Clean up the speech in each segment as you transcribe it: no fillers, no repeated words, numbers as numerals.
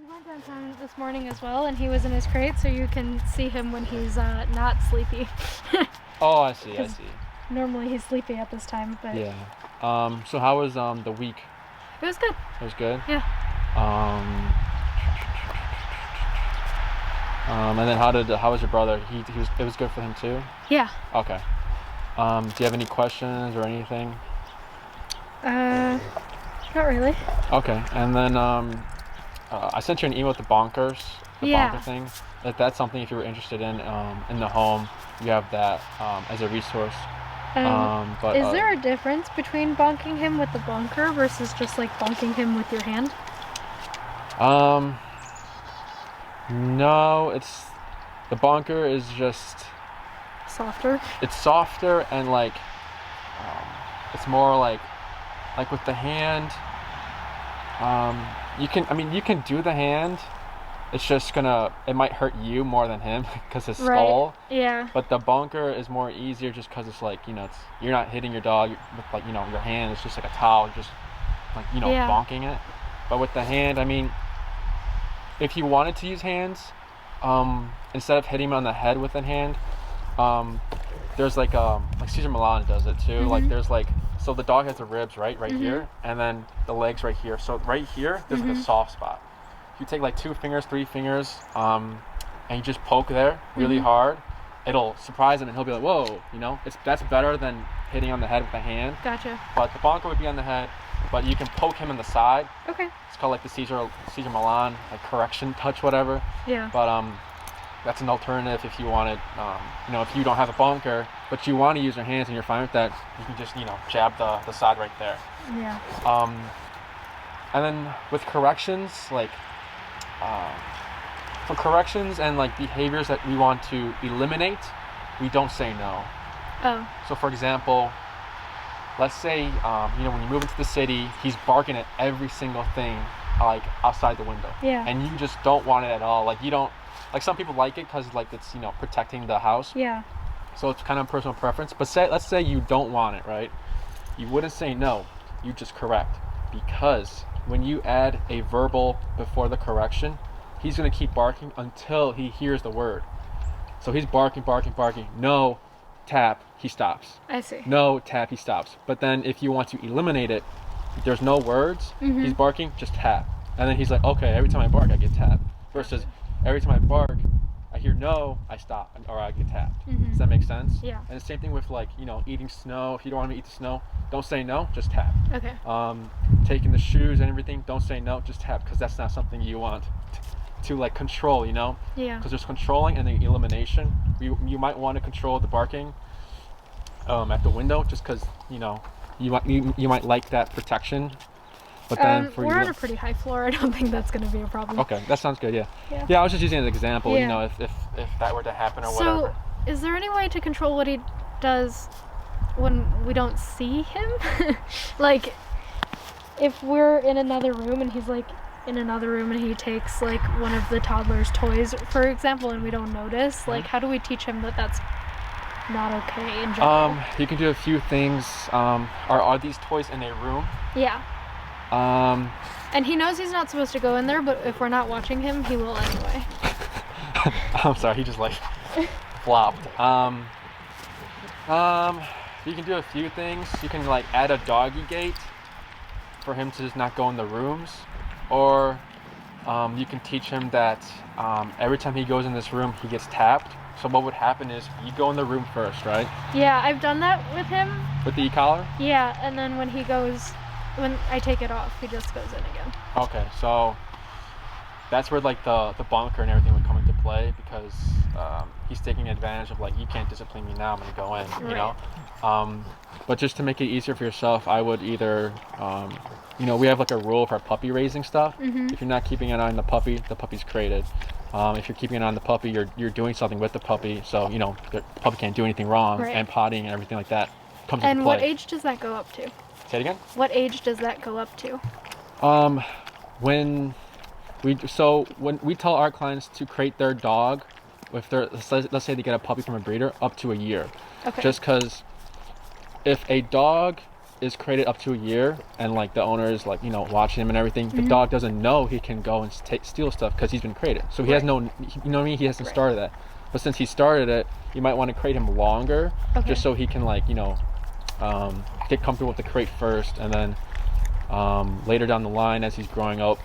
We went downtown this morning as well, and he was in his crate, so you can see him when he's not sleepy. Oh, I see. Normally he's sleepy at this time, but Yeah. So how was the week? it was good. It was good. Yeah. And then how was your brother? It was good for him too? Yeah. Okay. Do you have any questions or anything? Not really. Okay. And then I sent you an email with the bonker thing. If that's something, if you were interested in the home, you have that as a resource. Is there a difference between bonking him with the bonker versus just like bonking him with your hand? No, the bonker is just Softer? it's softer and it's more like with the hand. You can do the hand. It's just it might hurt you more than him because his skull. Yeah. But the bonker is more easier just because it's you're not hitting your dog with your hand. It's just like a towel, just bonking it. But with the hand, if you wanted to use hands, instead of hitting him on the head with a hand, there's like Cesar Millan does it too. Mm-hmm. There's so the dog has the ribs right mm-hmm. here, and then the legs right here. So right here, there's mm-hmm. a soft spot. If you take 2 fingers, 3 fingers, and you just poke there really mm-hmm. hard, it'll surprise him and he'll be like, whoa, that's better than hitting on the head with a hand. Gotcha. But the bonker would be on the head, but you can poke him in the side. Okay. It's called the Cesar Millan, correction touch, whatever. Yeah. But that's an alternative if you wanted, if you don't have a bonker, but you want to use your hands and you're fine with that, you can just, jab the side right there. Yeah. And then with corrections, for corrections and behaviors that we want to eliminate, we don't say no. Oh. So for example, let's say, when you move into the city, he's barking at every single thing, outside the window. Yeah. And you just don't want it at all. You don't, some people like it because it's, protecting the house. Yeah. So it's kind of personal preference. But let's say you don't want it, right? You wouldn't say no. You just correct. Because when you add a verbal before the correction, he's going to keep barking until he hears the word. So he's barking. No, tap, he stops. I see. No, tap, he stops. But then if you want to eliminate it, there's no words. Mm-hmm. He's barking, just tap. And then he's like, okay, every time I bark, I get tapped. Versus every time I bark, I hear no, I stop, or I get tapped. Mm-hmm. Does that make sense? Yeah. And the same thing with eating snow. If you don't want to eat the snow, don't say no, just tap. Okay. Taking the shoes and everything, don't say no, just tap, because that's not something you want to control, Yeah. Because there's controlling and then elimination. You might want to control the barking at the window, just because you might like that protection. But then we're on a pretty high floor. I don't think that's going to be a problem. Okay, that sounds good. Yeah. I was just using an example. Yeah. If that were to happen or whatever. So, is there any way to control what he does when we don't see him? If we're in another room and he's in another room and he takes one of the toddler's toys, for example, and we don't notice, how do we teach him that that's not okay in general? You can do a few things. Are these toys in a room? Yeah. And he knows he's not supposed to go in there, but if we're not watching him, he will anyway. I'm sorry, he just flopped. You can do a few things. You can add a doggy gate for him to just not go in the rooms, or you can teach him that every time he goes in this room, he gets tapped. So what would happen is you go in the room first, right? Yeah, I've done that with him. With the e-collar? Yeah, and then when I take it off, he just goes in again. Okay, so that's where the bonker and everything would come into play, because he's taking advantage of you can't discipline me now, I'm gonna go in, right. But just to make it easier for yourself, I would either we have a rule for puppy raising stuff. Mm-hmm. If you're not keeping an eye on the puppy's crated. If you're keeping an eye on the puppy, you're doing something with the puppy, so the puppy can't do anything wrong. Right. And potting and everything like that comes into play. And what age does that go up to? Say it again? What age does that go up to? When we tell our clients to crate their dog, if let's say they get a puppy from a breeder, up to a year. Okay. Just because if a dog is crated up to a year, and like the owner is like, you know, watching him and everything, the dog doesn't know he can go and steal stuff because he's been crated. So he has no, you know what I mean? He hasn't started that. But since he started it, you might want to crate him longer, just so he can like, you know, get comfortable with the crate first, and then later down the line as he's growing up,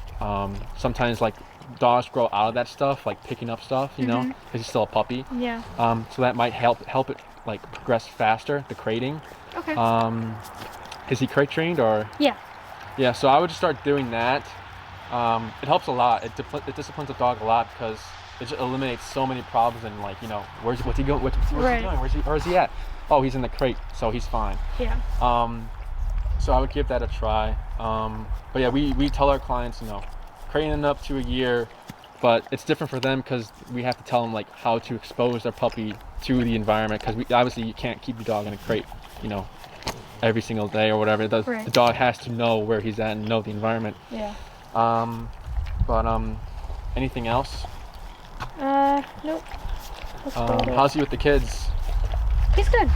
sometimes like dogs grow out of that stuff, like picking up stuff, you know, because he's still a puppy. Yeah. So that might help it like progress faster, the crating. Okay. Is he crate trained or? Yeah. Yeah, so I would just start doing that. It helps a lot. It disciplines the dog a lot because it just eliminates so many problems, and like, you know, what's he going? What's he doing? Where is he at? Oh, he's in the crate, so he's fine. Yeah. So I would give that a try. But yeah, we tell our clients, you know, crating up to a year, but it's different for them because we have to tell them like how to expose their puppy to the environment, because obviously you can't keep your dog in a crate, you know, every single day or whatever. The dog has to know where he's at and know the environment. Yeah. Anything else? Nope. How's he with the kids? He's good.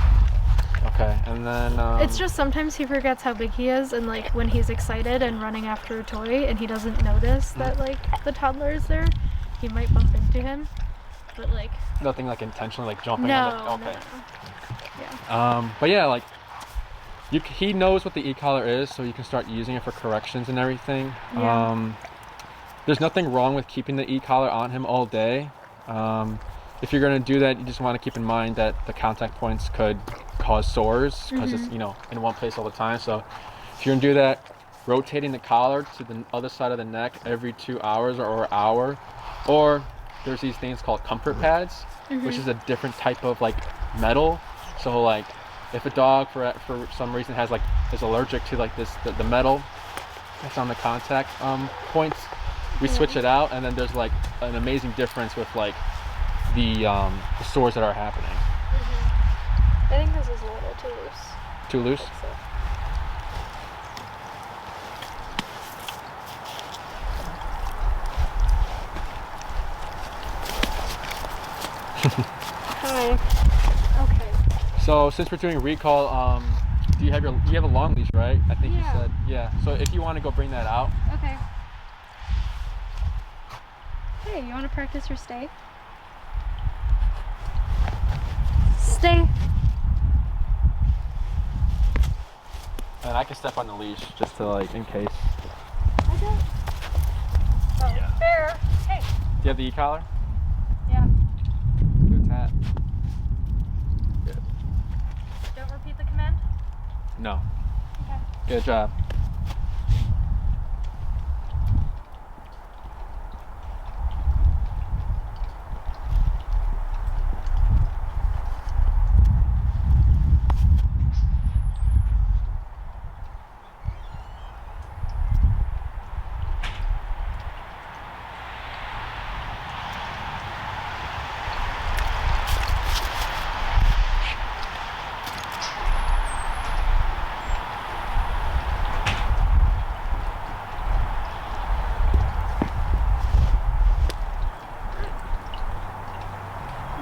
Okay, and then it's just sometimes he forgets how big he is, and like when he's excited and running after a toy and he doesn't notice that like the toddler is there, he might bump into him. But like nothing like intentionally like jumping on it. Okay. No. Yeah. But yeah, like he knows what the e-collar is, so you can start using it for corrections and everything. Yeah. There's nothing wrong with keeping the e-collar on him all day. If you're going to do that, you just want to keep in mind that the contact points could cause sores because it's, you know, in one place all the time. So if you're going to do that, rotating the collar to the other side of the neck every 2 hours or an hour, or there's these things called comfort pads, which is a different type of like metal. So like if a dog for some reason is allergic to like the metal that's on the contact points, we switch it out, and then there's like an amazing difference with like the sores that are happening. I think this is a little too loose. Too loose? Hi. Okay. So since we're doing recall, you have a long leash, right? I think you said. Yeah. So if you want to go bring that out. Okay. Hey, you want to practice your stay? Stay. And I can step on the leash just to like in case. I don't. Oh, yeah. Fair. Hey. Do you have the e-collar? Yeah. Good tap. Good. Don't repeat the command? No. Okay. Good job.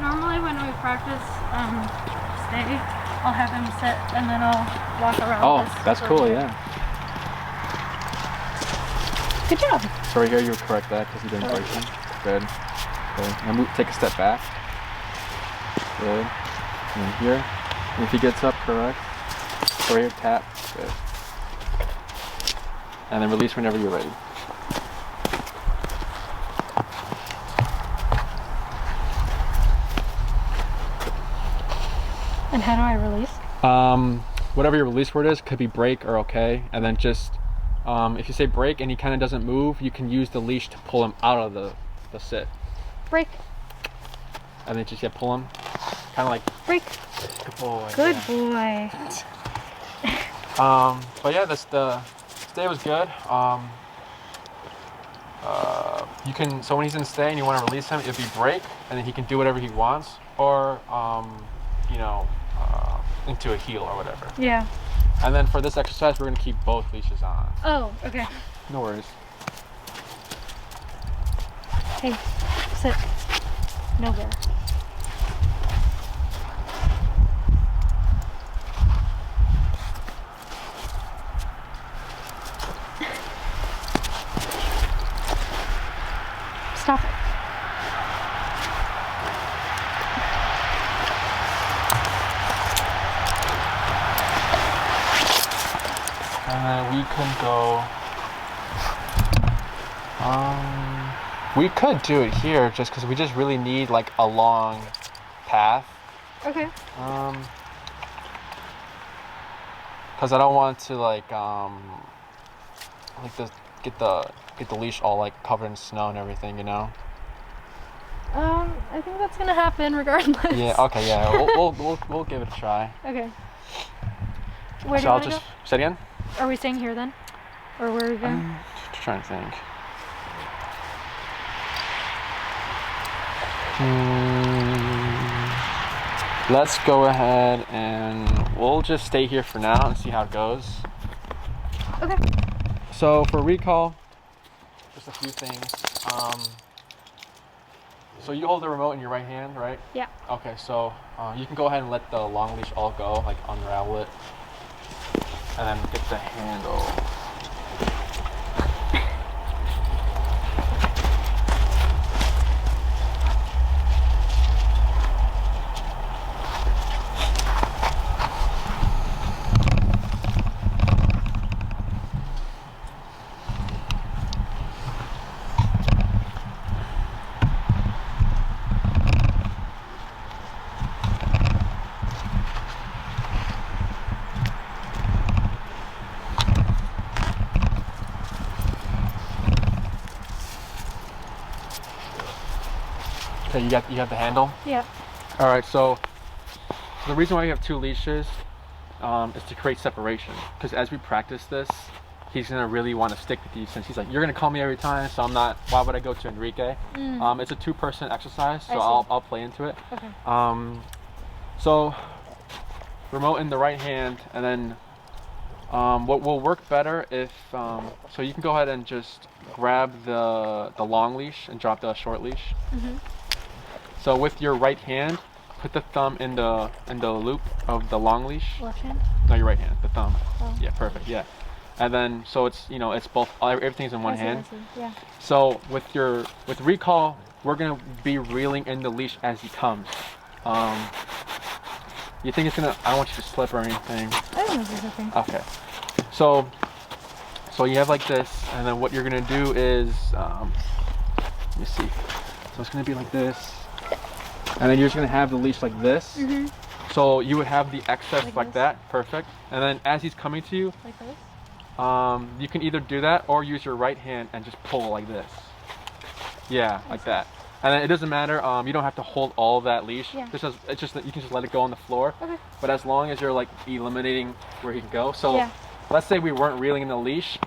Normally when we practice stay, I'll have him sit and then I'll walk around. Oh, that's cool, yeah. Good job. So right here you would correct that because you didn't break him. Good. Good. And take a step back. Good. And here. And if he gets up, correct. So right here, tap. Good. And then release whenever you're ready. And how do I release? Whatever your release word is, could be break or okay. And then just, if you say break and he kind of doesn't move, you can use the leash to pull him out of the sit. Break. And then just pull him. Kind of like. Break. Good boy. Good boy. But yeah, the stay was good. You can, so when he's in stay and you want to release him, it'd be break, and then he can do whatever he wants, or you know, into a heel or whatever. Yeah. And then for this exercise, we're gonna keep both leashes on. Oh, okay. No worries. Hey, sit. No bear. Stop it. And then we can go. We could do it here just because we just really need like a long path. Okay. Because I don't want to like get the leash all like covered in snow and everything, you know. I think that's gonna happen regardless. Yeah. Okay. Yeah. We'll give it a try. Okay. Where do So you I'll wanna just go? say it again. Are we staying here then, or where are we going? Just trying to think. Let's go ahead and we'll just stay here for now and see how it goes. Okay. So for recall, just a few things. So you hold the remote in your right hand, right? Yeah. Okay, so you can go ahead and let the long leash all go, like unravel it, and then get the handle. Okay, you have the handle? Yeah. All right, so the reason why you have two leashes is to create separation. Because as we practice this, he's gonna really want to stick with you since he's like, you're gonna call me every time, so I'm not. Why would I go to Enrique? It's a two-person exercise, so I'll play into it. Okay. So remote in the right hand, and then what will work better if so you can go ahead and just grab the long leash and drop the short leash. So with your right hand, put the thumb in the loop of the long leash. Left hand? No, your right hand, the thumb. Oh. Yeah, perfect. Yeah, and then so it's it's both, everything's in one hand. I see. Yeah. So with recall, we're gonna be reeling in the leash as he comes. You think it's gonna? I don't want you to slip or anything. I don't know if it's okay. Okay. So you have like this, and then what you're gonna do is let me see. So it's gonna be like this. And then you're just gonna have the leash like this. So you would have the excess like that, perfect. And then as he's coming to you, like this. You can either do that or use your right hand and just pull like this. Yeah, like that. And then it doesn't matter. You don't have to hold all of that leash. Yeah. It's just that you can just let it go on the floor. Okay. But as long as you're like eliminating where he can go. So yeah. Let's say we weren't reeling in the leash,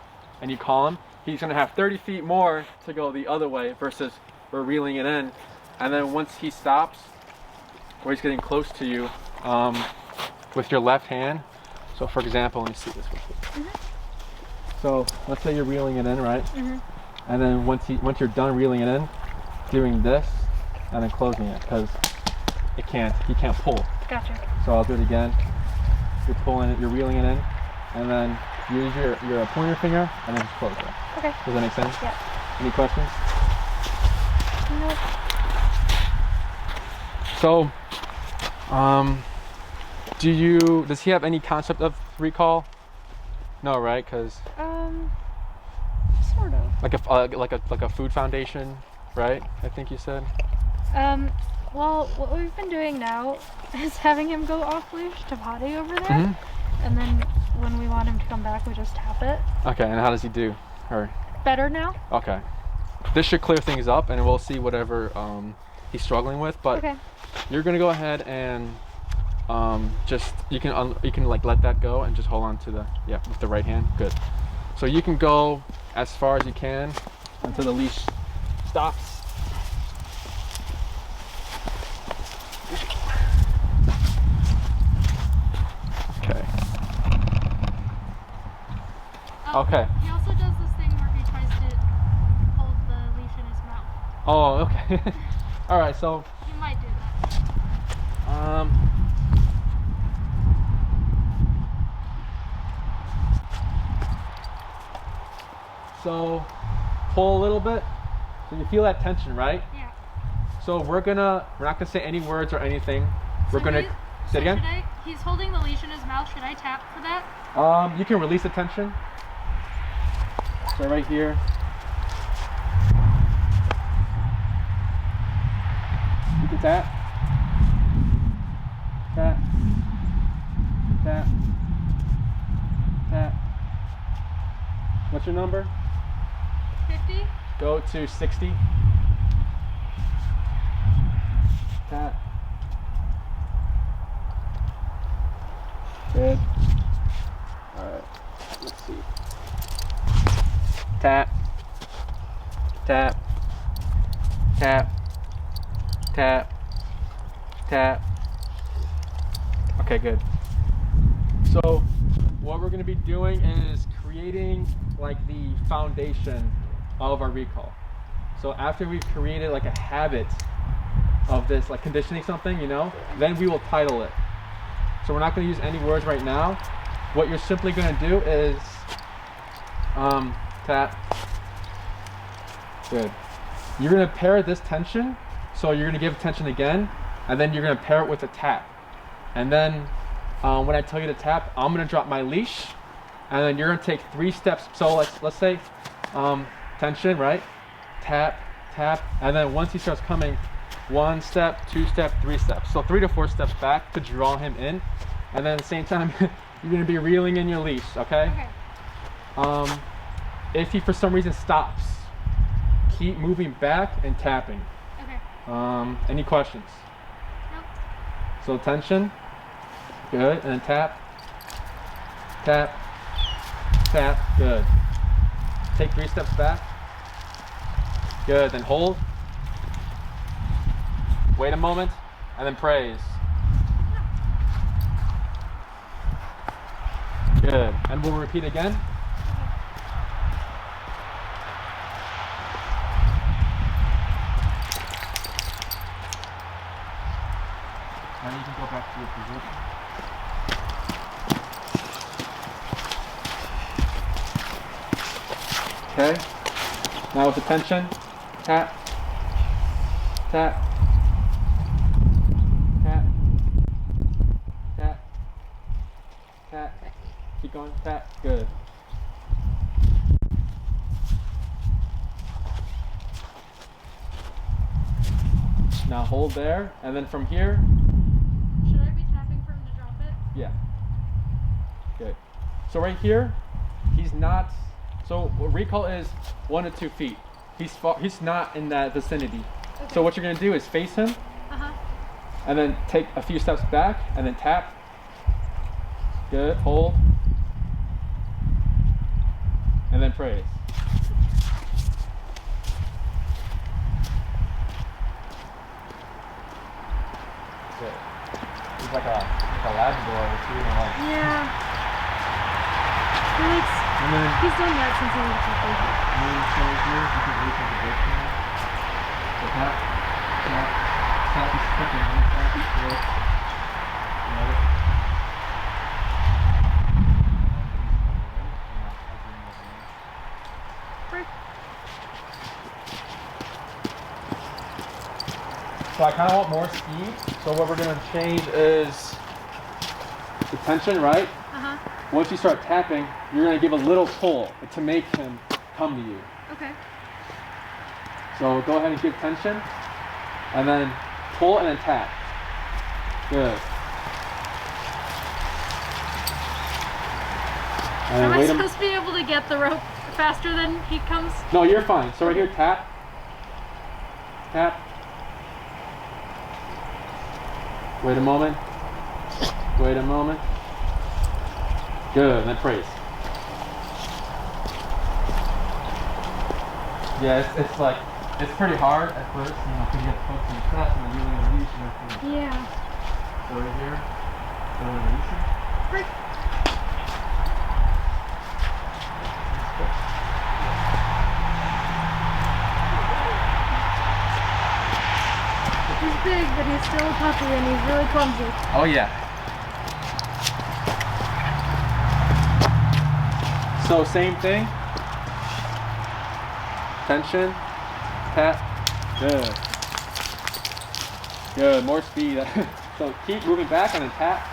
and you call him. He's gonna have 30 feet more to go the other way versus we're reeling it in. And then once he stops, or he's getting close to you, with your left hand. So for example, let me see this real quick. So let's say you're reeling it in, right? And then once you're done reeling it in, doing this, and then closing it, because he can't pull. Gotcha. So I'll do it again. You're pulling it, you're reeling it in, and then use your pointer finger, and then just close it. Okay. Does that make sense? Yeah. Any questions? Nope. So, does he have any concept of recall? No, right? Because sort of. like a food foundation, right? I think you said. Well, what we've been doing now is having him go off leash to potty over there, and then when we want him to come back, we just tap it. Okay, and how does he do? Or better now. Okay, this should clear things up, and we'll see whatever he's struggling with. But okay. You're gonna go ahead and just you can like let that go and just hold on to the with the right hand. Good. So you can go as far as you can until the leash stops. Okay. Okay. He also does this thing where he tries to hold the leash in his mouth. Oh, okay. All right. So. He might do that. So pull a little bit, So you feel that tension, right? Yeah. So we're not gonna say any words or anything. We're gonna say it again. He's holding the leash in his mouth. Should I tap for that? You can release the tension. So right here. You can tap. Tap. Tap. Tap. What's your number? 50. Go to 60. Tap. Good. Alright. Let's see. Tap. Tap. Tap. Tap. Tap. Okay, good. So what we're going to be doing is creating like the foundation of our recall. So after we've created like a habit of this, like conditioning something, you know, then we will title it. So we're not going to use any words right now. What you're simply going to do is tap. Good. You're going to pair this tension. So you're going to give tension again, and then you're going to pair it with a tap. And then when I tell you to tap, I'm going to drop my leash, and then you're going to take 3 steps. So let's say tension, right? Tap, tap, and then once he starts coming, 1 step, 2 step, 3 steps. So 3 to 4 steps back to draw him in, and then at the same time you're going to be reeling in your leash. Okay. If he for some reason stops, keep moving back and tapping. Okay. Any questions? Nope. So tension, good, and then tap, tap, tap, good. Take 3 steps back. Good, then hold. Wait a moment, and then praise. Good, and we'll repeat again. Now you can go back to your position. Okay, now with the tension, tap, tap, tap, tap, tap, keep going, tap, good. Now hold there, and then from here. Should I be tapping for him to drop it? Yeah. Good. So right here, he's not. So recall is 1 to 2 feet. He's not in that vicinity. Okay. So what you're gonna do is face him, and then take a few steps back, and then tap. Good. Hold, and then praise. Good. He's like a Labrador too, like. Yeah. He's done that since he was a puppy. So tap, tap, tap. He's clicking on it. Tap, good. So I kind of want more speed. So what we're going to change is the tension, right? Once you start tapping, you're going to give a little pull to make him come to you. Okay. So go ahead and give tension, and then pull and then tap. Good. And Am I supposed to be able to get the rope faster than he comes? No, you're fine. So right here, tap, tap. Wait a moment. Wait a moment. Good, and then praise. Yeah, it's like, it's pretty hard at first, you know, because you have to focus on the steps and then you're going to release and everything. Yeah. So right here, go and release it. Right. He's big, but he's still a puppy and he's really clumsy. Oh yeah. So same thing. Tension, tap. Good. Good, more speed. So keep moving back and then tap.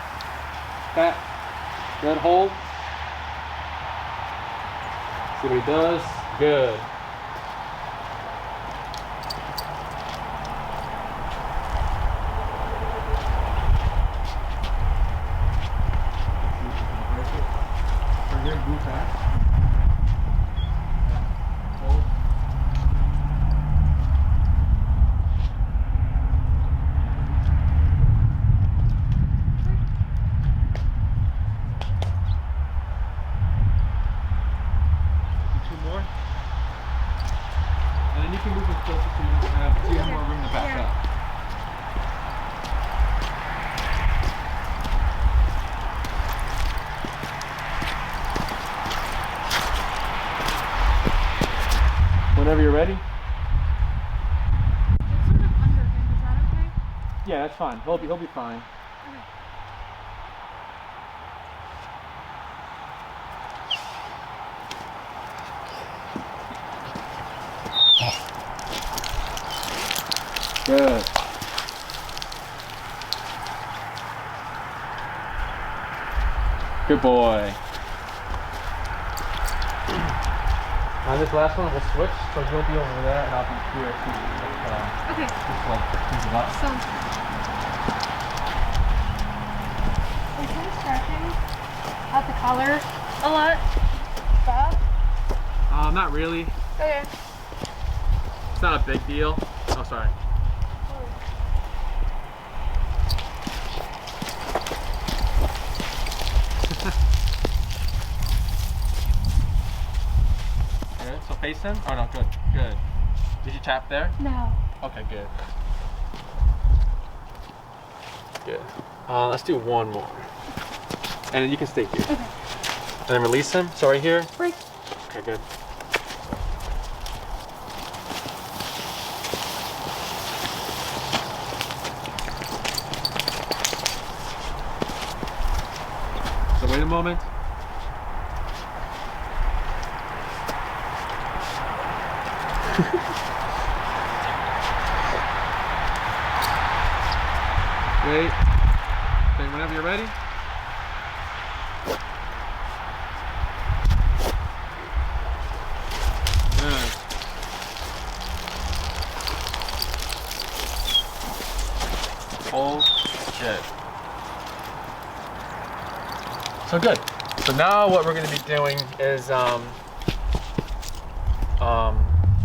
Tap. Good, hold. See what he does. Good. Move back. Hold. Two more. And then you can move it closer so you have more room to back up. Whenever you're ready. It's sort of under him, is that okay? Yeah, that's fine. He'll be fine. Okay. Good. Good boy. On this last one, we'll switch, so you'll be over there and I'll be here to Okay. just like ease him up. Sounds good. Is him scratching at the collar a lot? Bob? Not really. Okay. It's not a big deal. Oh, sorry. Good. So face him. Oh no, good. Good. Did you tap there? No. Okay, good. Good. Let's do one more. And then you can stay here. Okay. And then release him. So right here. Break. Okay, good. So wait a moment. Wait. Okay, whenever you're ready. Good. Hold. Good. So good. So now what we're going to be doing is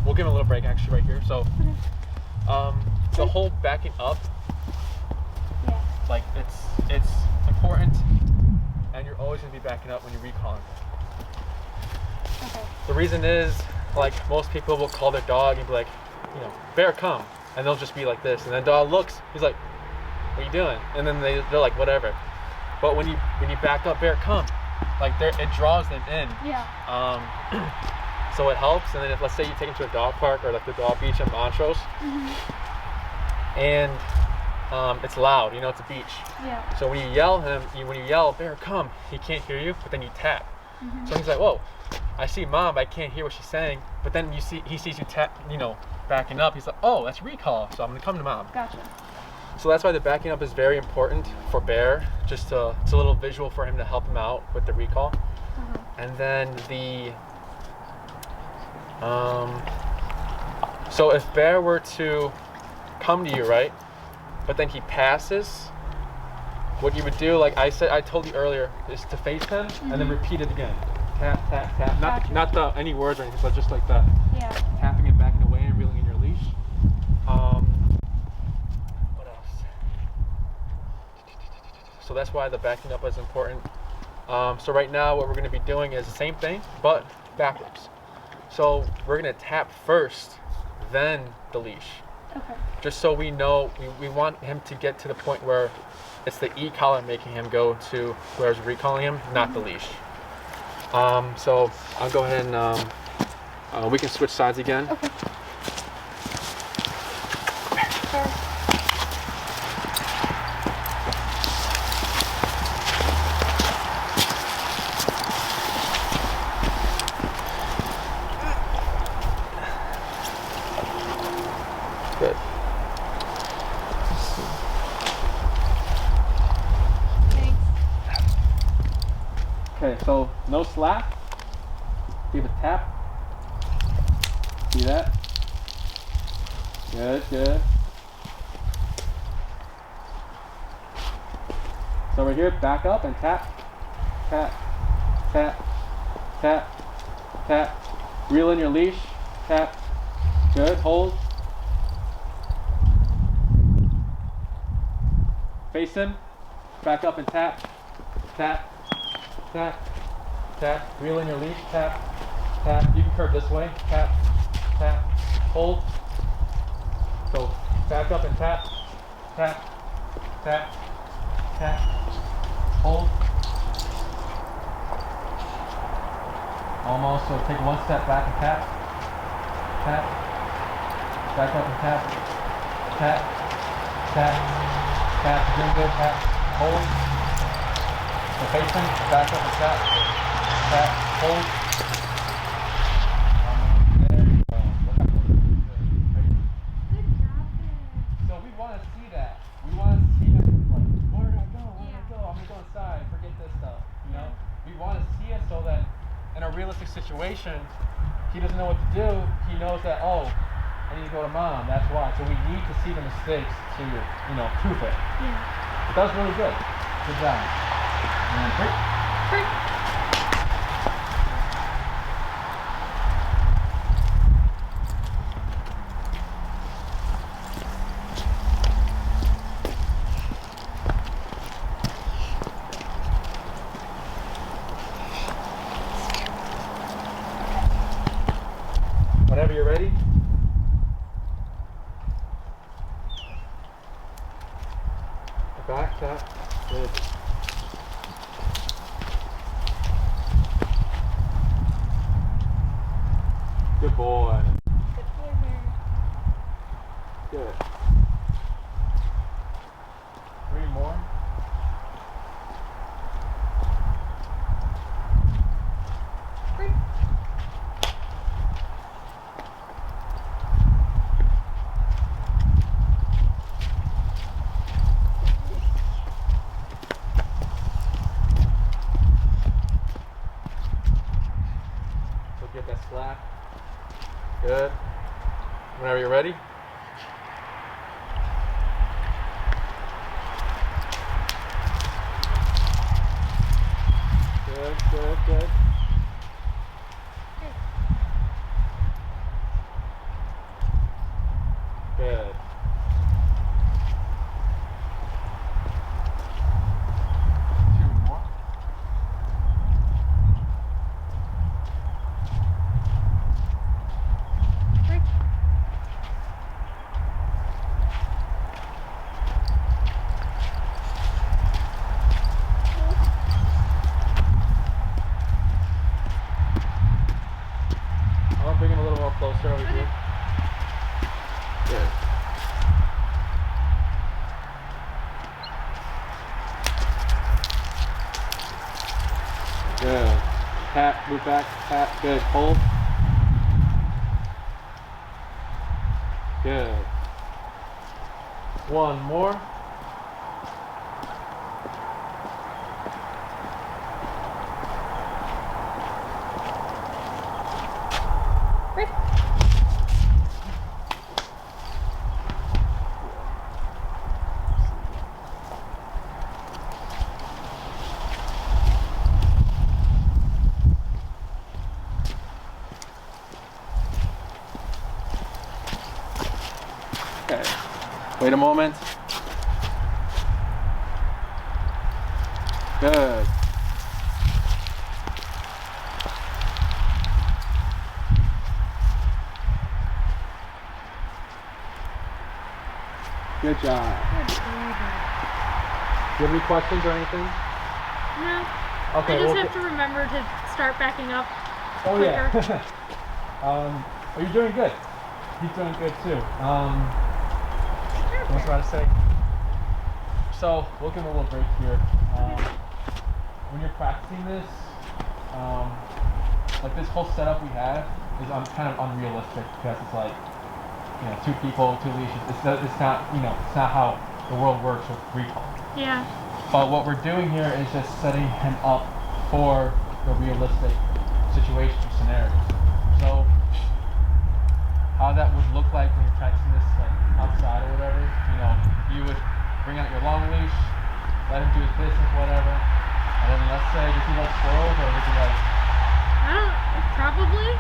we'll give him a little break actually right here. So the whole backing up, Yeah. like it's important, and you're always going to be backing up when you're recalling. Okay. The reason is, like, most people will call their dog and be like, you know, bear come, and they'll just be like this, and then dog looks, he's like, what are you doing? And then they're like, whatever. But when you back up, bear come, like it draws them in. Yeah. So it helps. And then if, let's say you take them to a dog park or like the dog beach in Montrose, and it's loud, you know, it's a beach. Yeah. So when you yell when you yell, bear come, he can't hear you, but then you tap. So he's like, whoa, I see mom, but I can't hear what she's saying. But then he sees you tap, you know, backing up. He's like, oh, that's recall, so I'm gonna come to mom. Gotcha. So that's why the backing up is very important for Bear. It's a little visual for him to help him out with the recall. And then so if Bear were to come to you, right, but then he passes, what you would do, like I told you earlier, is to face him and then repeat it again. Tap, tap, tap. Not the any words or anything, but just like the tapping and backing away and reeling in your leash. What else? So that's why the backing up is important. So right now what we're going to be doing is the same thing, but backwards. So we're going to tap first, then the leash. Okay. Just so we know, we want him to get to the point where it's the e-collar making him go to where I was recalling him, not the leash. So I'll go ahead and we can switch sides again. Okay. Sure. slap. Give a tap. See that? Good, good. So over here, back up and tap, tap, tap, tap, tap. Reel in your leash, tap. Good, hold. Face him, back up and tap, tap, tap, tap. Reel in your leash, tap, tap. You can curve this way, tap, tap, hold. So back up and tap, tap, tap, tap, hold. Almost, so take one step back and tap, tap, back up and tap, tap, tap, tap, doing good, tap, hold. So facing, back up and tap, tap, hold. There you go. Look how close you did. Crazy. Good job there. So we want to see that. We want to see him like, where did I go? Where did I go? I'm gonna go inside. Forget this stuff. You know? We want to see it so that in a realistic situation, he doesn't know what to do. He knows that, oh, I need to go to mom. That's why. So we need to see the mistakes to, you know, proof it. Yeah. But that was really good. Good job. And break. Break. Whenever you're ready. Back, tap. Good. Good boy. Good boy there. Good. 3 more. Break. So get that slap. Good. Whenever you're ready. Good, good, good. Good. Two more. Break. I'm gonna bring him a little more closer over here. Good. Good. Tap, move back, tap, good. Hold. Good. One more. Break. Okay. Wait a moment. Good. Good job. Good boy there. Do you have any questions or anything? No. Okay. I just well, have to remember to start backing up. Oh quicker. yeah. Well, you're doing good. He's doing good too. What was I about to say? So we'll give him a little break here. When you're practicing this, like this whole setup we have is kind of unrealistic because it's like, you know, 2 people, 2 leashes. It's not, you know, it's not how the world works with recall. Yeah. But what we're doing here is just setting him up for the realistic situations or scenarios. So how that would look like when you're practicing this like outside or whatever, you would bring out your long leash, let him do his business, whatever, and then let's say, does he like squirrels or does he like? Probably.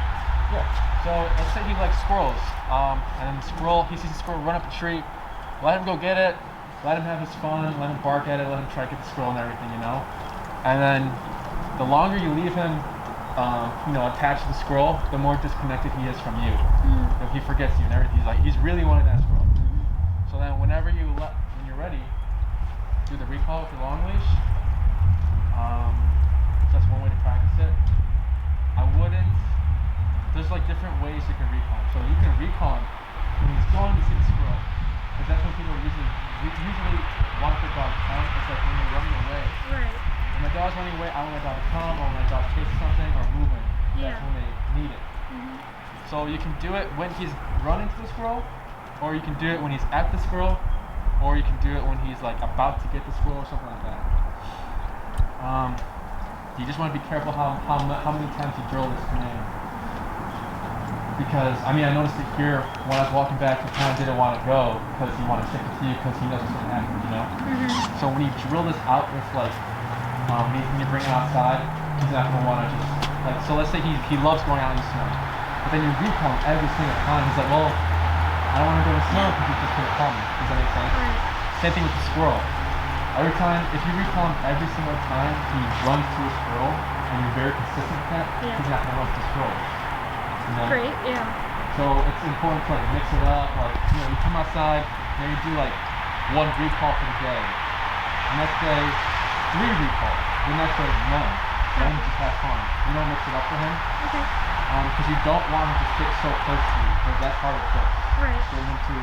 Yeah. So let's say he likes squirrels, and then he sees a squirrel run up a tree, let him go get it, let him have his fun, let him bark at it, let him try to get the squirrel and everything, and then the longer you leave him, attached to the squirrel, the more disconnected he is from you. He forgets you and everything. He's really wanting that squirrel. So then when you're ready, do the recall with the long leash. So that's one way to practice it. There's like different ways you can recall him. So you can recall him when he's going to see the squirrel, because that's when people usually want their dog to come. It's like when you're running away. Right. When my dog's running away, I want my dog to come, or when my dog chases something or moving. Yeah. That's when they need it. So you can do it when he's running to the squirrel, or you can do it when he's at the squirrel, or you can do it when he's like about to get the squirrel or something like that. You just want to be careful how many times you drill this command. Because, I noticed it here when I was walking back, he kind of didn't want to go because he wanted to stick it to you because he knows what's going to happen, So when you drill this out with like, when you bring it outside, he's not going to want to just, so let's say he loves going out in the snow. But then you recall him every single time. He's like, well, I don't want to go in the snow because he's just going to call me. Does that make sense? Right. Same thing with the squirrel. Every time, if you recall him every single time he runs to a squirrel, and you're very consistent with that, he's not going to run to the squirrel. Great, yeah. So it's important to mix it up. You come outside, maybe do one recall for the day. The next day, 3 recalls. The next day, none. Then you just have fun. You don't mix it up for him. Okay. Because you don't want him to stick so close to you, because that's hard to fix. Right. For him to,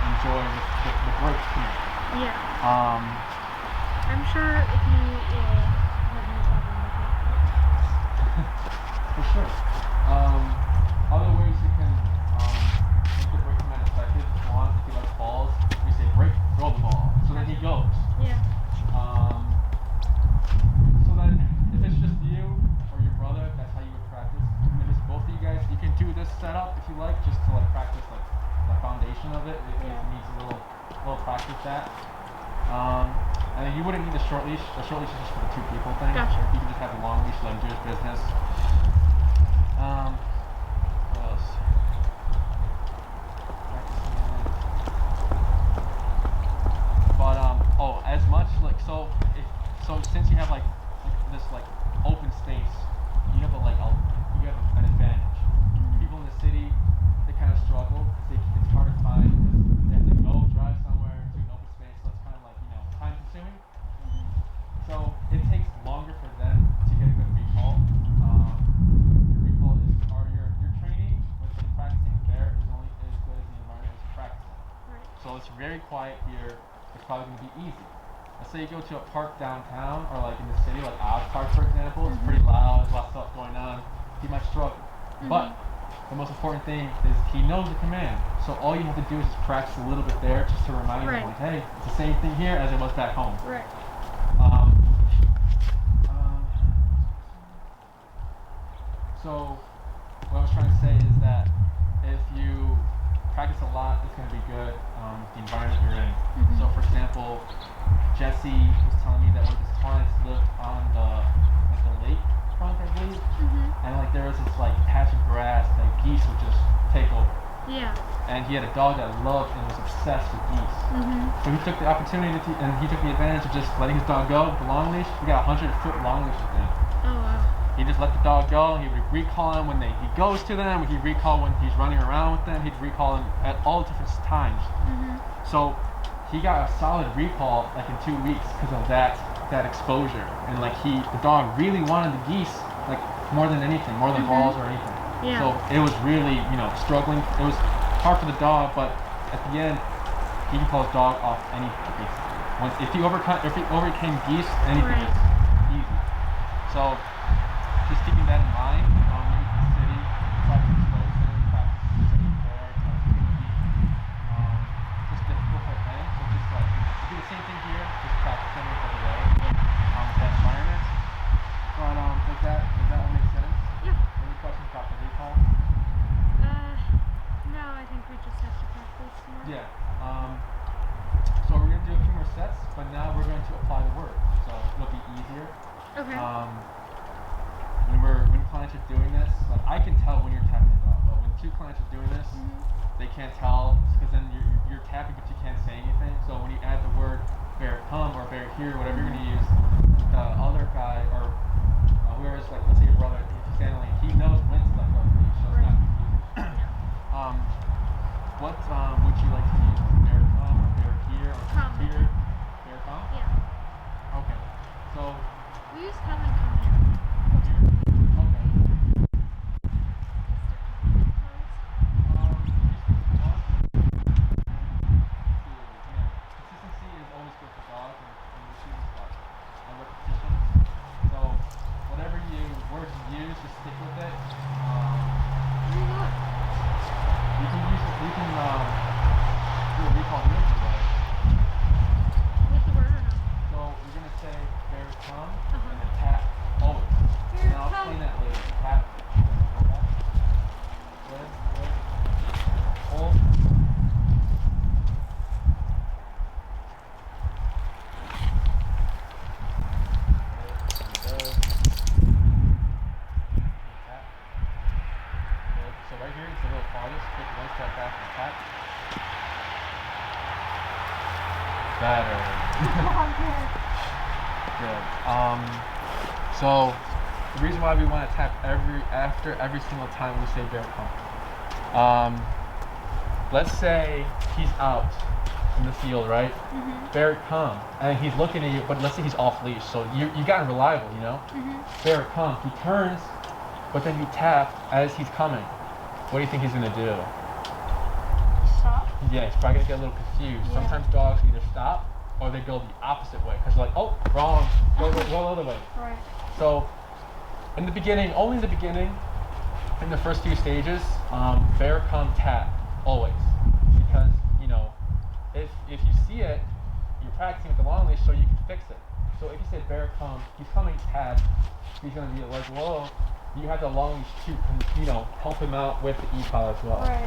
enjoy the breaks to you. Yeah. I'm sure if you have no problem with it. For sure. Other ways you can make the break command effective, if he likes balls, we say break, throw the ball. So then he goes. Yeah. So then if it's just you or your brother, that's how you would practice. If it's both of you guys, you can do this setup if you like, just to practice the foundation of it. It needs a little practice that. And then you wouldn't need the short leash. The short leash is just for the 2 people thing. Gotcha. You can just have the long leash, let him do his business. What else? But as much so since you have this open space, you have an advantage. People in the city, they kind of struggle because it's hard to find because they have to go drive somewhere to an open space, so it's kind of time consuming. So it takes longer for them to get a good recall. Your recall your training when you're practicing there is only as good as the environment is practicing. Right. So it's very quiet here. It's probably going to be easy. Let's say you go to a park downtown or in the city, like Oz Park for example. It's pretty loud. There's a lot of stuff going on. He might struggle. But the most important thing is he knows the command. So all you have to do is just practice a little bit there, just to remind him, hey, it's the same thing here as it was back home. Right. So what I was trying to say is that if you practice a lot, it's going to be good. The environment you're in. So for example, Jesse was telling me that one of his clients lived on the lake front, I believe, and there was this patch of grass that geese would just take over. Yeah. And he had a dog that loved and was obsessed with geese. So he took the opportunity and he took the advantage of just letting his dog go with the long leash. We got a 100-foot long leash with him. Oh wow. He just let the dog go. He would recall him when he goes to them. He'd recall when he's running around with them. He'd recall him at all different times. So he got a solid recall in 2 weeks because of that exposure. And the dog really wanted the geese more than anything, more than balls or anything. Yeah. So it was really struggling. It was hard for the dog, but at the end he can call his dog off anything basically. If he overcame geese, anything is easy. So just keeping that in mind, when you're in the city, try to expose him, practice taking care, try to keep just difficult for him. So just do the same thing here, just practice him over there, that environment. But does that as you're doing this, they can't tell because then you're tapping but you can't say anything. So when you add the word bear come or bear here, whatever you're going to use, the other guy or whoever's like, let's say your brother, if he's handling, he knows when to let go of the leash, so it's not confusing. What would you like to use? Bear come or bear here or Come. here? Bear come? Yeah. Okay. So We use come and come here. here? Okay. Consistency is always good for dogs and the shooting spot. And repetition. So whatever words you use, just stick with it. You can do a recall here if you like. With the word or no? So you're gonna say bear come Uh-huh. and then tap always. Bear And I'll come. explain that later. Tap. Okay. Good. Hold. So right here, it's a little farthest. Take one step back and tap. Better. Good. So the reason why we want to tap after every single time we say bear come. Let's say he's out in the field, right? Bear come, and he's looking at you, but let's say he's off leash, so you got him reliable, you know? Bear come. He turns, but then you tap as he's coming. What do you think he's gonna do? Stop? Yeah, he's probably gonna get a little confused. Yeah. Sometimes dogs either stop or they go the opposite way because they're like, oh, wrong, go the other way. Right. So, in the beginning, only in the beginning, in the first few stages, bear come tap always, because if you see it, you're practicing with the long leash, so you can fix it. So if you say bear come, he's coming tap, he's gonna be like, whoa. You have the long leash to help him out with the e-collar as well. Right.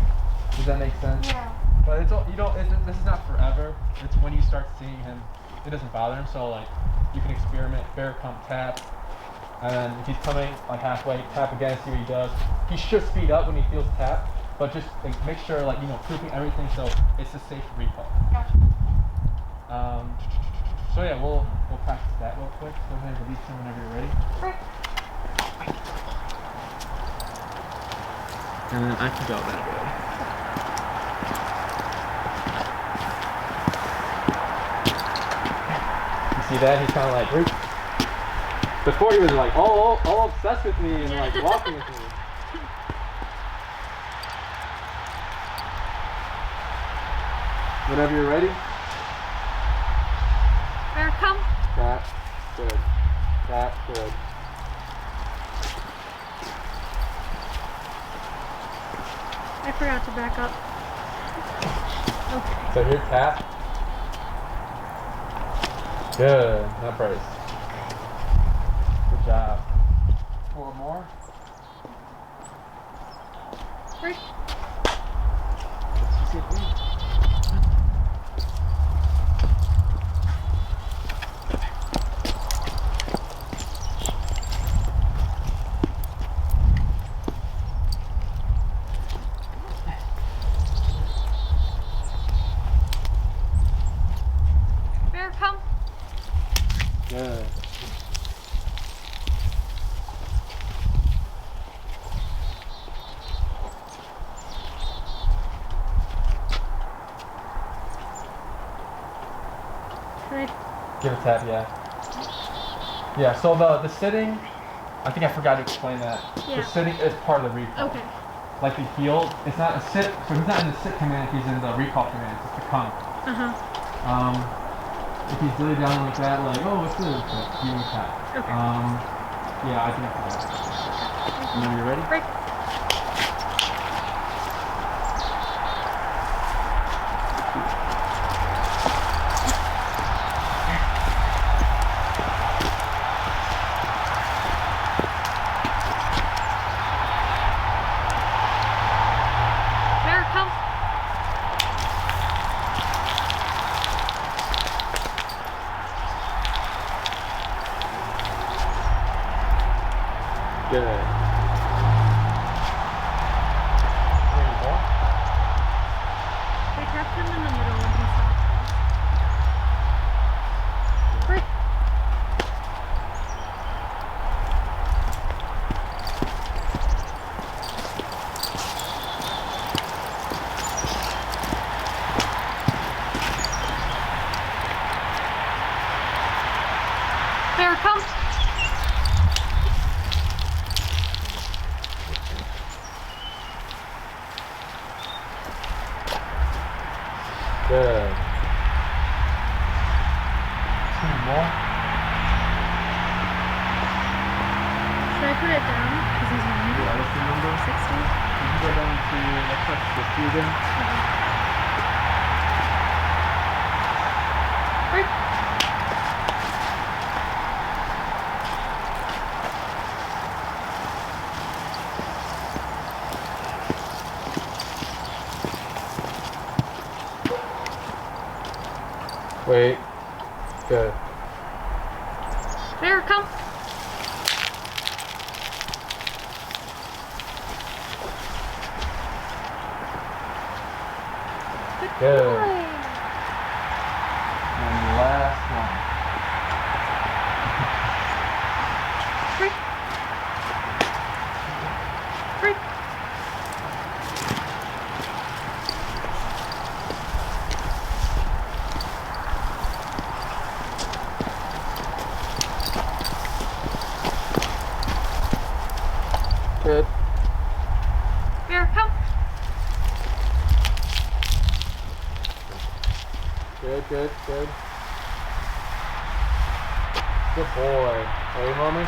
Does that make sense? Yeah. But this is not forever. It's when you start seeing him, it doesn't bother him. So like, you can experiment, bear come tap, and then if he's coming like halfway, tap again, see what he does. He should speed up when he feels tap, but just like, make sure proofing everything so it's a safe recall. Gotcha. So yeah, we'll practice that real quick. Go ahead and release him whenever you're ready. Right. And then I can go that way. You see that? He's kind of like, before he was like all obsessed with me and like walking with me. Whenever you're ready. Bear come. Tap, good. Tap, good. I forgot to back up. Okay. So here, tap. Good. Now brace. Good job. 4 more. Right. Let's see if we... Bear come. Good. Right. Give a tap, yeah. Yeah, so the sitting, I think I forgot to explain that. Yeah. The sitting is part of the recall. Okay. Like the heel, it's not a sit, so he's not in the sit command, he's in the recall command, it's the come. If he's really down like that, like, oh, what's this? Like, you can tap. Okay. Yeah, I think I forgot. And then you ready? Right. Bear come. Good. Good. 2 more. Should I put it down? Because he's running. Yeah, what's the number? 60. You can go down to, let's touch 50 again. Break. Wait. Good. There, come. Good. Boy. And last one. Break. Break. Good. Here, come. Good, good, good. Good boy. Hey, mommy.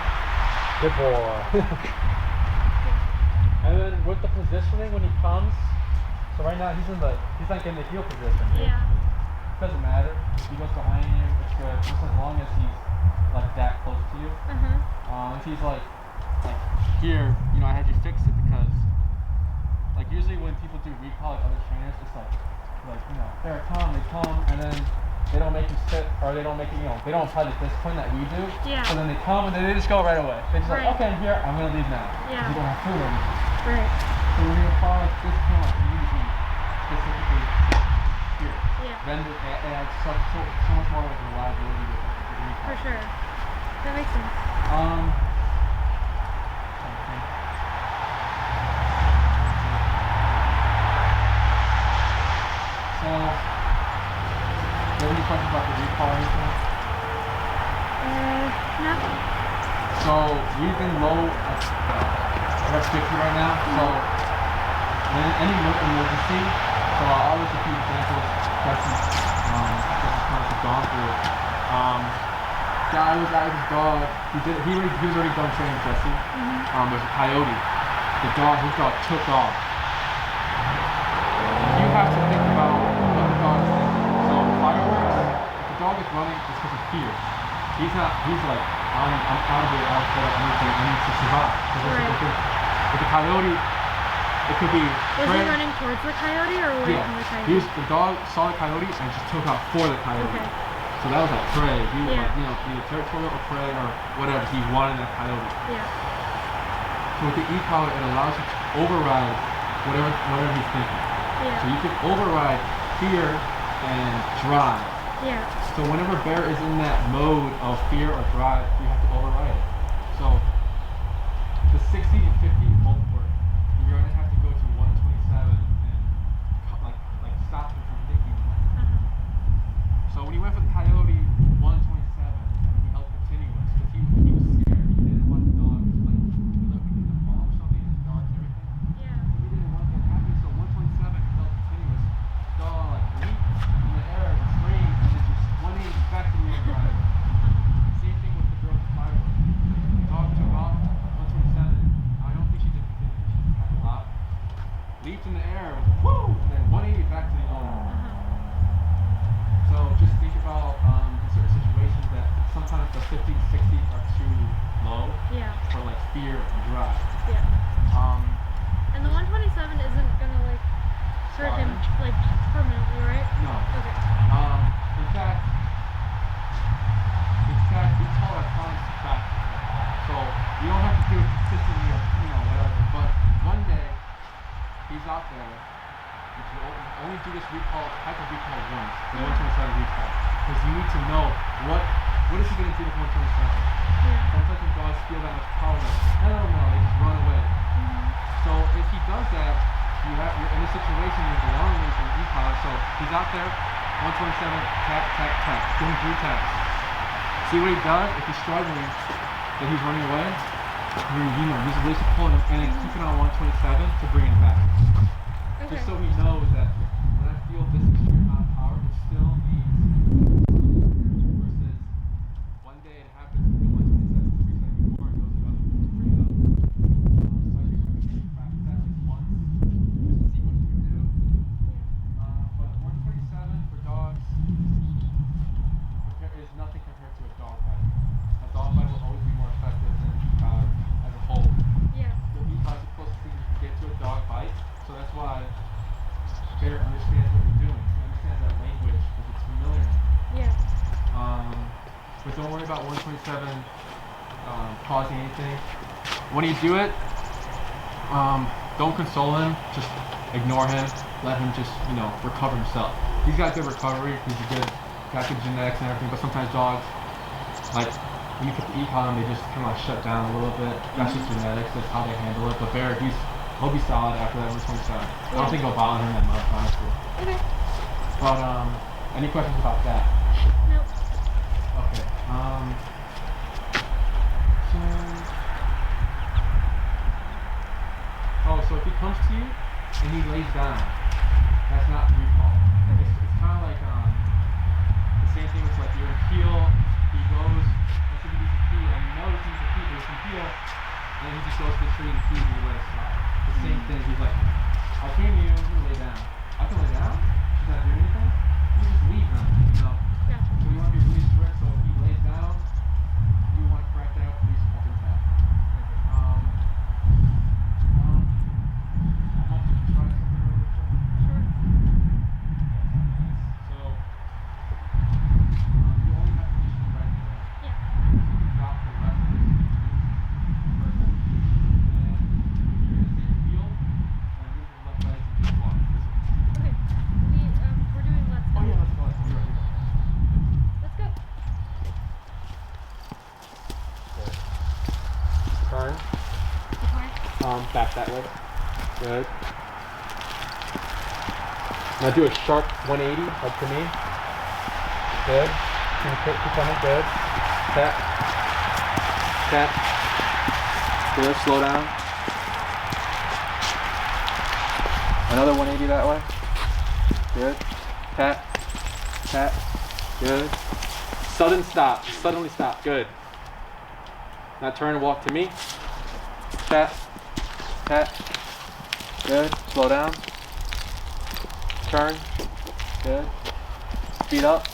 Good boy. And then with the positioning when he comes, so right now he's like in the heel position. Yeah. Doesn't matter. If he goes behind you, it's good. Just as long as he's like that close to you. If he's like here, you know, I had you fix it because like usually when people do recall, like other trainers, it's like you know, they come and then they don't make you sit, or they don't make it, you know, they don't apply the discipline that we do. Yeah. So then they come and then they just go right away. They just Right. like, okay, I'm here, I'm gonna leave now. Yeah. You don't have food or anything. Right. So when you apply like discipline, like you need to be specifically here. Yeah. Then it adds so much more like reliability with the recall. For sure. That makes sense. So, do you have any questions about the recall or anything? No. So, we've been low at we're at 50 right now. So, when any emergency, so I'll always a few examples that have gone through. Guy was out with his dog. He was already done training Jesse. There's a coyote. His dog took off. You have to think about what the dog is thinking. So fireworks, if the dog is running, it's because of fear. He's like, I'm out of here, I need to survive. With the coyote, it could be Was he running towards the coyote or away from the coyote? The dog saw the coyote and just took off for the coyote. Okay. So that was like prey. He was Yeah. like, you know, either territorial or prey or whatever. He wanted that coyote. Yeah. So with the e-collar, it allows you to override whatever he's thinking. Yeah. So you can override fear and drive. Yeah. So whenever bear is in that mode of fear or drive, you have to override it. So the 60 and 50 won't work. You're gonna have to go to 127 and like stop him from thinking. So when he went for the coyote 127, he held continuous because he was scared. He didn't want the dog to like look in the fall or something, his dogs and everything. Yeah. He didn't want that to happen, so 127 he held continuous. Dog like leaped in the air and screamed and then just 180 back to the other right. Same thing with the girl with the fireworks. The dog took off 127. I don't think she did continuous. She had a lot. Leaped in the air, woo, and then 180 back to the owner. So just think about in certain situations that sometimes the 50 to 60 are too low for like fear and drive. Yeah. And the 127 isn't gonna like hurt him like permanently, right? No. Okay. In fact, we tell our clients back. So you don't have to do it consistently or whatever. But one day he's out there. You can only do this type of recall once, the 127 recall, because you need to know what is he going to do with 127. Sometimes when dogs feel that much power, like, no, they just run away. So if he does that, you're in a situation with the long range from e-collar. So he's out there, 127, tap, tap, tap, doing 3 taps. See what he does? If he's struggling, then he's running away. Use the release of pulling him, and then keep it on 127 to bring it back. Just so he knows that when I feel this extreme amount of power, So that's why Bear understands what you're doing. He understands that language because it's familiar. Yeah. But don't worry about 127 causing anything. When you do it, don't console him. Just ignore him. Let him just, recover himself. He's got good recovery. He's got good genetics and everything. But sometimes dogs, like when you put the eek on them, they just kind of like shut down a little bit. That's just genetics. That's how they handle it. But Bear, he'll be solid after that 127. I don't think it'll bother him that much, honestly. Okay. But any questions about that? Nope. Okay. So if he comes to you and he lays down, that's not recall. It's kind of like the same thing with like you're in heel, he goes, let's say he needs to pee, and you know he needs to pee, but he can pee, and then he just goes to the tree and pees and you let it slide. The same thing, he's like, I came to you, I'm gonna lay down. I can lay down? She's not doing anything? You just leave him, Yeah. So you want to be really strict, so if he lays down, you want to crack that up, release up and back. Back that way. Good. Now do a sharp 180, like to me. Good. Keep coming. Good. Tap. Tap. Good. Slow down. Another 180 that way. Good. Tap. Tap. Good. Suddenly stop. Good. Now turn and walk to me. Tap. Tap. Good. Slow down. Turn. Good. Speed up.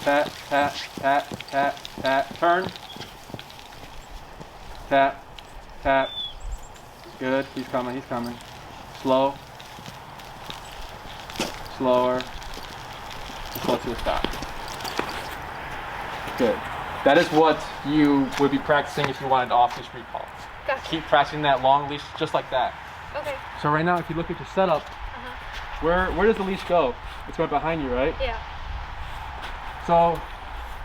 Tap, tap, tap, tap, tap. Turn. Tap, tap. Good. He's coming. Slow. Slower. Slow to a stop. Good. That is what you would be practicing if you wanted off-leash recall. Gotcha. Keep pressing that long leash just like that. Okay. So right now, if you look at your setup, where does the leash go? It's going behind you, right? Yeah. So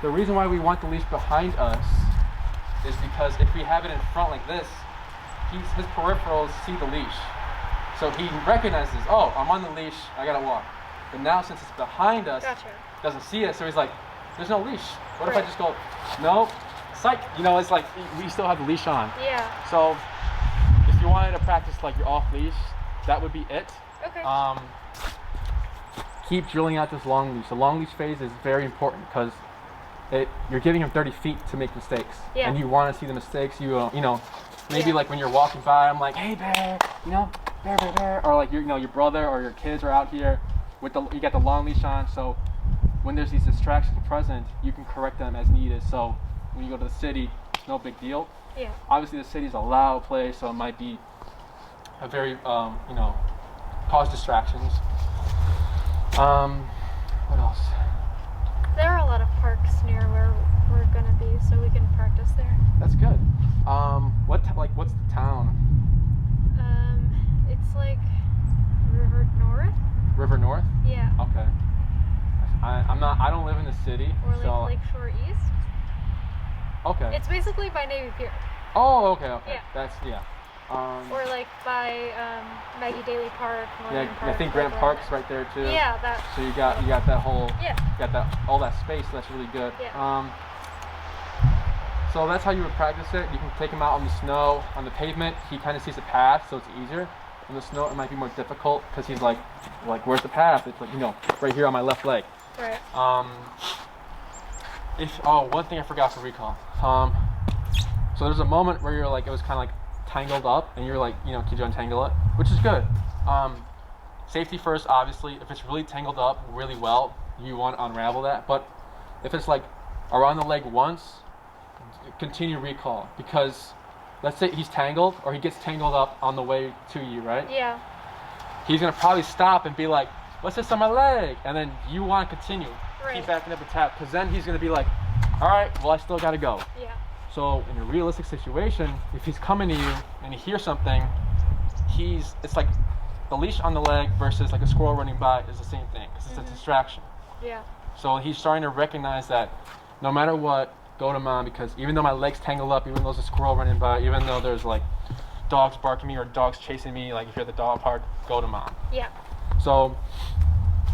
the reason why we want the leash behind us is because if we have it in front like this, his peripherals see the leash. So he recognizes, oh, I'm on the leash, I gotta walk. But now since it's behind us, doesn't see it, so he's like, there's no leash. What if I just go, no, psych, it's like we still have the leash on. Yeah. So if you wanted to practice like your off leash, that would be it. Okay. Keep drilling out this long leash. The long leash phase is very important because you're giving him 30 feet to make mistakes. Yeah. And you want to see the mistakes. Maybe like when you're walking by, I'm like, hey Bear, Bear, or like your brother or your kids are out here with you got the long leash on. So when there's these distractions present, you can correct them as needed. So when you go to the city, it's no big deal. Yeah. Obviously the city's a loud place, so it might be a very cause distractions. What else? There are a lot of parks near where we're gonna be, so we can practice there. That's good. What's the town? It's like River North. River North? Yeah. Okay. I don't live in the city. Or like so Lakeshore East. Okay. It's basically by Navy Pier. Oh, okay. Yeah. That's or like by Maggie Daly Park. Yeah, Park, I think Grant Park's right there too. Yeah, that. So you got that whole. Yeah. You got all that space. So that's really good. Yeah. So that's how you would practice it. You can take him out on the snow, on the pavement. He kind of sees the path, so it's easier. On the snow, it might be more difficult because he's like, where's the path? It's like right here on my left leg. Right. One thing I forgot for recall. So there's a moment where you're like, it was kind of like tangled up, and you're like, could you untangle it? Which is good. Safety first, obviously. If it's really tangled up really well, you want to unravel that. But if it's like around the leg once, continue recall, because let's say he's tangled or he gets tangled up on the way to you, right? Yeah. He's gonna probably stop and be like, what's this on my leg? And then you want to continue. Right. Keep backing up the tap, because then he's gonna be like, all right, well, I still gotta go. Yeah. So in a realistic situation, if he's coming to you and he hears something, it's like the leash on the leg versus like a squirrel running by is the same thing, because it's a distraction. Yeah. So he's starting to recognize that no matter what, go to mom, because even though my leg's tangled up, even though there's a squirrel running by, even though there's like dogs barking me or dogs chasing me, like if you're at the dog park, go to mom. Yeah. So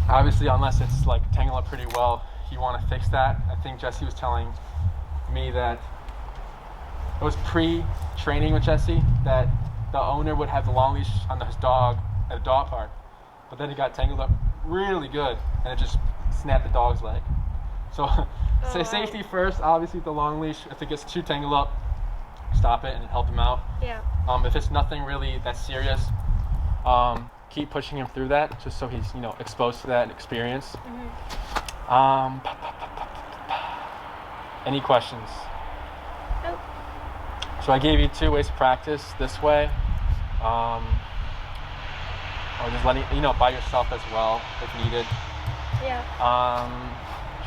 obviously, unless it's like tangled up pretty well, you want to fix that. I think Jesse was telling me that it was pre-training with Jesse that the owner would have the long leash on his dog at a dog park, but then it got tangled up really good and it just snapped the dog's leg. So safety first, obviously, with the long leash. If it gets too tangled up, stop it and help him out. Yeah. If it's nothing really that serious, keep pushing him through that, just so he's, exposed to that experience. Any questions? Nope. So I gave you 2 ways to practice this way, or just letting by yourself as well if needed. Yeah.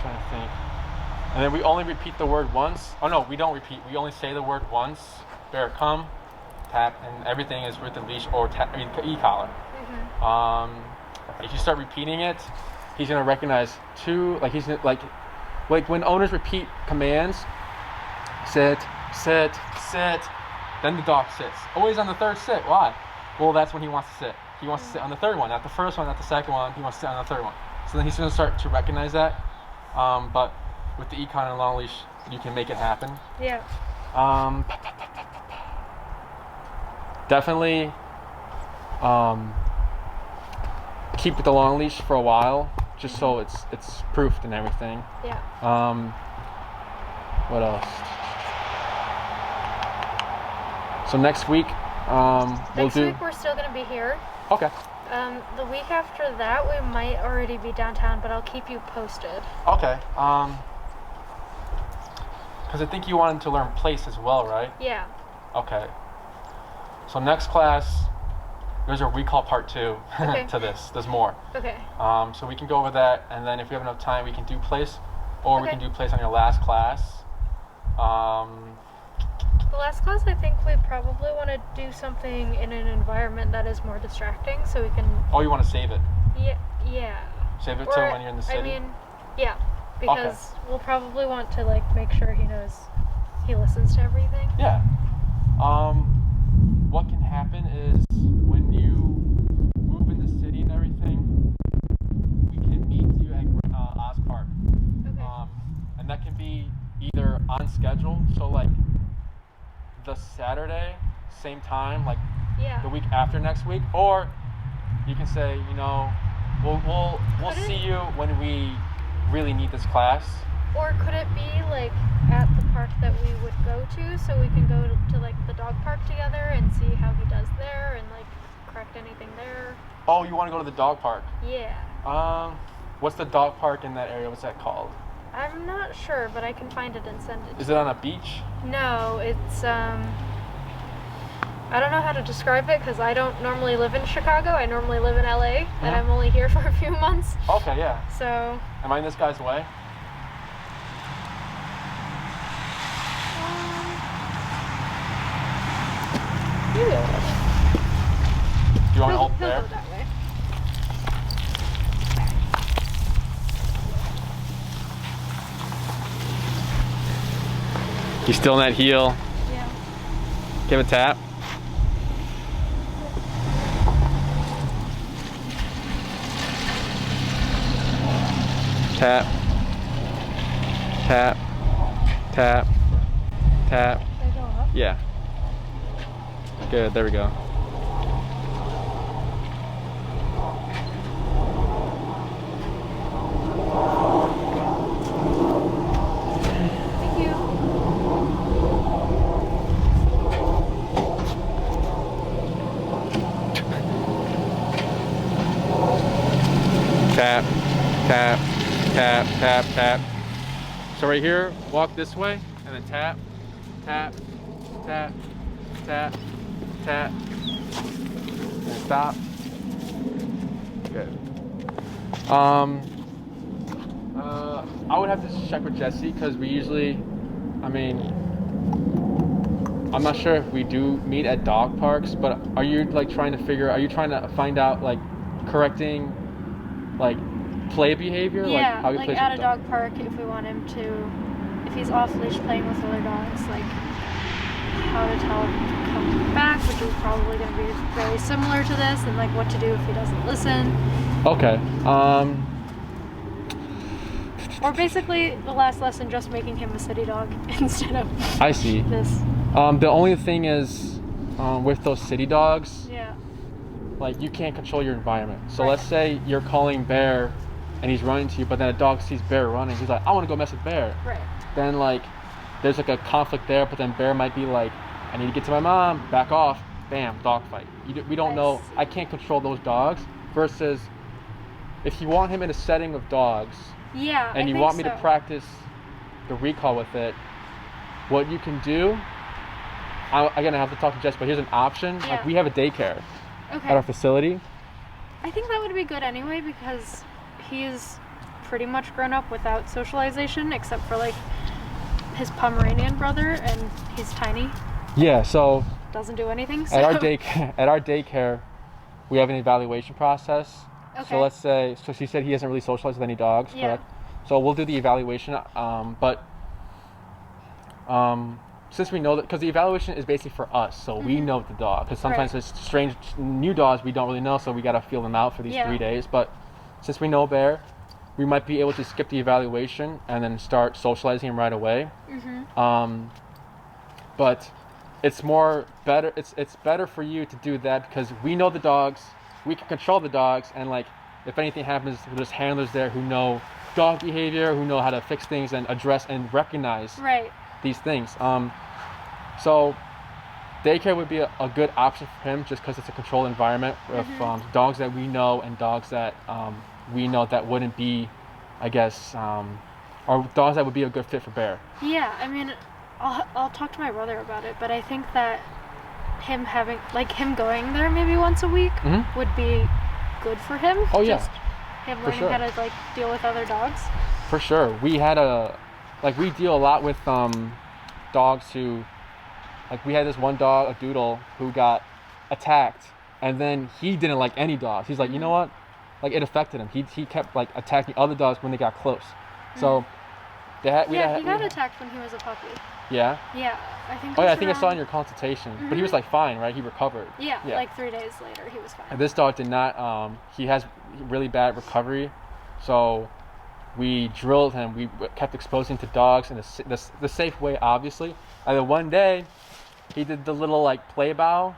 Trying to think. And then we only repeat the word once. Oh no, we don't repeat. We only say the word once. Bear, come, tap, and everything is with the leash or e-collar. If you start repeating it, he's gonna recognize 2. Like he's gonna, like when owners repeat commands, sit, sit, sit. Then the dog sits. Always on the 3rd sit. Why? Well, that's when he wants to sit. He wants to sit on the 3rd one, not the 1st one, not the 2nd one. He wants to sit on the 3rd one. So then he's gonna start to recognize that. But with the econ and long leash, you can make it happen. Yeah. Definitely keep the long leash for a while, just so it's proofed and everything. Yeah. What else? So next week, Next week we're still gonna be here. Okay. The week after that we might already be downtown, but I'll keep you posted. Okay. Because I think you wanted to learn place as well, right? Yeah. Okay. So next class, there's a recall part 2 to this. There's more. Okay. So we can go over that, and then if we have enough time, we can do place, or we can do place on your last class. The last class, I think we probably want to do something in an environment that is more distracting, so we can. Oh, you want to save it? Yeah. Save it till when you're in the city. I mean, yeah, because we'll probably want to make sure he knows, he listens to everything. Yeah. What can happen is when you move in the city and everything, we can meet you at Oz Park. Okay. And that can be either on schedule, so the Saturday, same time, the week after next week, or you can say, we'll see you when we really need this class. Or could it be at the park that we would go to, so we can go to the dog park together and see how he does there and correct anything there? Oh, you want to go to the dog park? Yeah. What's the dog park in that area? What's that called? I'm not sure, but I can find it and send it. Is it on a beach? No, it's I don't know how to describe it because I don't normally live in Chicago. I normally live in LA, and I'm only here for a few months. Okay, yeah. So. Am I in this guy's way? You go. Do you want to hold he'll there? Go that way. He's still in that heel. Yeah. Give a tap. Tap. Tap. Tap. Tap. Should I go up? Yeah. Good, there we go. Thank you. Tap, tap, tap, tap, tap. So right here, walk this way, and then tap, tap, tap, tap, tap, and stop. Good. I would have to check with Jesse because we usually, I mean, I'm not sure if we do meet at dog parks, but are you trying to find out correcting play behavior? Yeah, How he plays at with a dog park, if we want him to, if he's off leash playing with other dogs, how to tell him to come back, which is probably going to be very similar to this, and what to do if he doesn't listen. Okay. Or basically the last lesson, just making him a city dog instead of I see. this. The only thing is, with those city dogs, yeah, you can't control your environment. So right. let's say you're calling Bear, and he's running to you, but then a dog sees Bear running. He's like, I want to go mess with Bear. Right. Then there's a conflict there, but then Bear might be like, I need to get to my mom. Back off. Bam. Dog fight. We don't know. I can't control those dogs. Versus, if you want him in a setting of dogs. Yeah, and you want me to practice the recall with it, what you can do, again, I have to talk to Jess, but here's an option. Yeah. We have a daycare at our facility. I think that would be good anyway because he's pretty much grown up without socialization except for his Pomeranian brother, and he's tiny. Yeah, so doesn't do anything. So. At our daycare, we have an evaluation process. Okay. So let's say, she said he hasn't really socialized with any dogs, yeah. correct? So we'll do the evaluation, but since we know that, because the evaluation is basically for us, so we know the dog, because sometimes there's strange new dogs we don't really know, so we got to feel them out for these 3 days. But since we know Bear, we might be able to skip the evaluation and then start socializing him right away. But it's better. It's better for you to do that because we know the dogs. We can control the dogs, and if anything happens, there's handlers there who know dog behavior, who know how to fix things and address and recognize these things. So daycare would be a good option for him just because it's a controlled environment with dogs that we know and dogs that we know that wouldn't be, I guess, or dogs that would be a good fit for Bear. Yeah, I mean, I'll talk to my brother about it, but I think that him having him going there maybe once a week would be good for him. Oh yeah, just him learning how to deal with other dogs. For sure, we had we deal a lot with dogs who, we had this one dog, a doodle, who got attacked, and then he didn't like any dogs. He's like, you know what, it affected him. He kept attacking other dogs when they got close. So he got attacked when he was a puppy. Yeah. Yeah, I think. Oh yeah, I think I saw in your consultation. But he was fine, right? He recovered. Yeah, 3 days later he was fine. And this dog did not. He has really bad recovery, so we drilled him. We kept exposing him to dogs in the safe way, obviously. And then one day, he did the little play bow,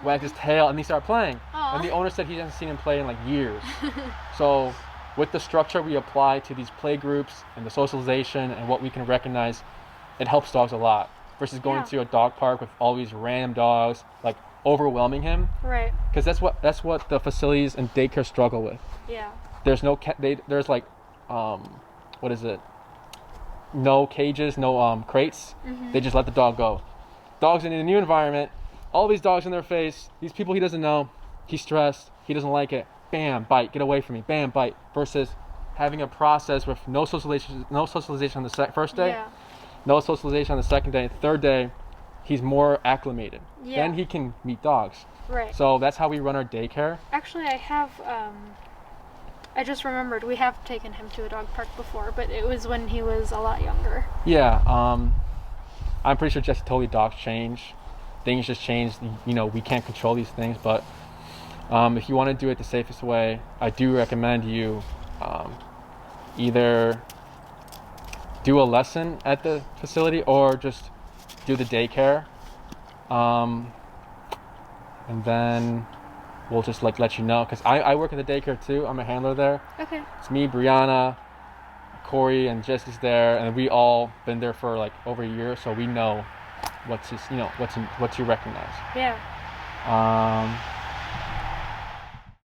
wagged his tail, and he started playing. Aww. And the owner said he hasn't seen him play in years. So with the structure we apply to these play groups and the socialization and what we can recognize, it helps dogs a lot versus going to a dog park with all these random dogs, overwhelming him. Right. Because that's what the facilities and daycare struggle with. Yeah. There's what is it? No cages, no crates. They just let the dog go. Dog's in a new environment. All these dogs in their face. These people he doesn't know. He's stressed. He doesn't like it. Bam, bite. Get away from me. Bam, bite. Versus having a process with no socialization on the first day. Yeah. No socialization on the second day. Third day, he's more acclimated. Yeah. Then he can meet dogs. Right. So that's how we run our daycare. Actually, I have. I just remembered we have taken him to a dog park before, but it was when he was a lot younger. Yeah. I'm pretty sure Jesse told me dogs change. Things just change. We can't control these things, but if you want to do it the safest way, I do recommend you either do a lesson at the facility or just do the daycare, and then we'll just let you know, because I work at the daycare too. I'm a handler there. Okay. It's me, Brianna, Corey, and Jesse's there, and we all been there for over a year, so we know what you recognize. Yeah.